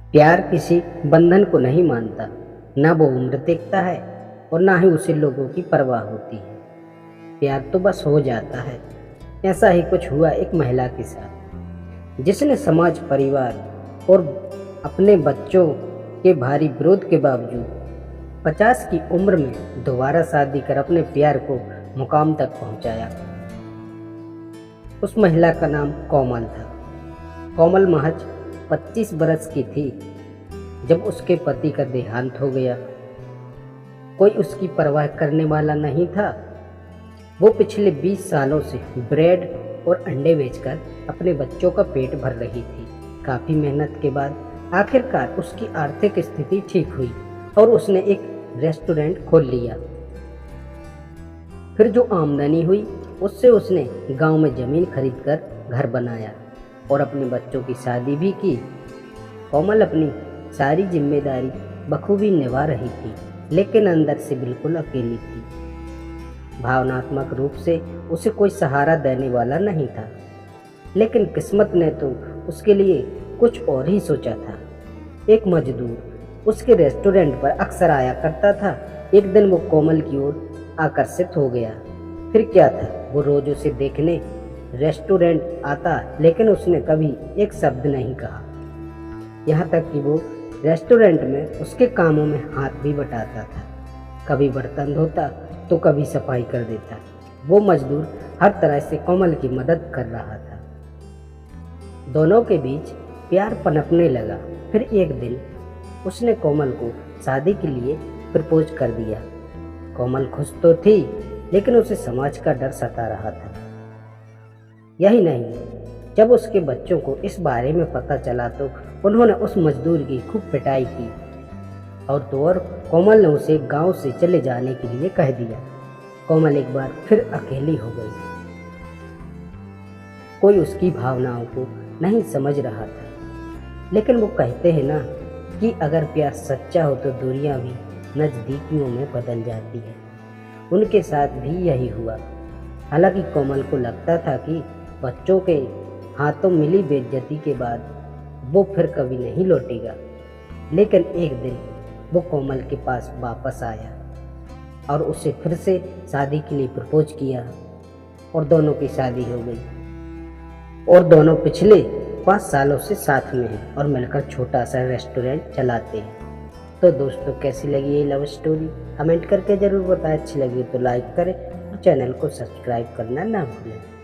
प्यार किसी बंधन को नहीं मानता, ना वो उम्र देखता है और ना ही उसे लोगों की परवाह होती है। प्यार तो बस हो जाता है। ऐसा ही कुछ हुआ एक महिला के साथ, जिसने समाज, परिवार और अपने बच्चों के भारी विरोध के बावजूद 50 की उम्र में दोबारा शादी कर अपने प्यार को मुकाम तक पहुंचाया। उस महिला का नाम कोमल था। कोमल महज 25 बरस की थी जब उसके पति का देहांत हो गया। कोई उसकी परवाह करने वाला नहीं था। वो पिछले 20 सालों से ब्रेड और अंडे बेचकर अपने बच्चों का पेट भर रही थी। काफ़ी मेहनत के बाद आखिरकार उसकी आर्थिक स्थिति ठीक हुई और उसने एक रेस्टोरेंट खोल लिया। फिर जो आमदनी हुई उससे उसने गांव में ज़मीन खरीदकर घर बनाया और अपने बच्चों की शादी भी की। कोमल अपनी सारी जिम्मेदारी बखूबी निभा रही थी, लेकिन अंदर से बिल्कुल अकेली थी। भावनात्मक रूप से उसे कोई सहारा देने वाला नहीं था, लेकिन किस्मत ने तो उसके लिए कुछ और ही सोचा था। एक मजदूर उसके रेस्टोरेंट पर अक्सर आया करता था। एक दिन वो कोमल की ओर आकर्षित हो गया। फिर क्या था, वो रोज उसे देखने रेस्टोरेंट आता, लेकिन उसने कभी एक शब्द नहीं कहा। यहाँ तक कि वो रेस्टोरेंट में उसके कामों में हाथ भी बटाता था। कभी बर्तन धोता तो कभी सफाई कर देता। वो मजदूर हर तरह से कोमल की मदद कर रहा था। दोनों के बीच प्यार पनपने लगा। फिर एक दिन उसने कोमल को शादी के लिए प्रपोज कर दिया। कोमल खुश तो थी, लेकिन उसे समाज का डर सता रहा था। यही नहीं, जब उसके बच्चों को इस बारे में पता चला तो उन्होंने उस मजदूर की खूब पिटाई की और तो और कोमल ने उसे गांव से चले जाने के लिए कह दिया। कोमल एक बार फिर अकेली हो गई। कोई उसकी भावनाओं को नहीं समझ रहा था, लेकिन वो कहते हैं ना कि अगर प्यार सच्चा हो तो दूरियां भी नज़दीकियों में बदल जाती है। उनके साथ भी यही हुआ। हालांकि कोमल को लगता था कि बच्चों के हाथों मिली बेइज्जती के बाद वो फिर कभी नहीं लौटेगा, लेकिन एक दिन वो कोमल के पास वापस आया और उसे फिर से शादी के लिए प्रपोज किया और दोनों की शादी हो गई। और दोनों पिछले 5 सालों से साथ में हैं और मिलकर छोटा सा रेस्टोरेंट चलाते हैं। तो दोस्तों, कैसी लगी ये लव स्टोरी कमेंट करके ज़रूर बताएं। अच्छी लगी तो लाइक करें और चैनल को सब्सक्राइब करना ना भूलें।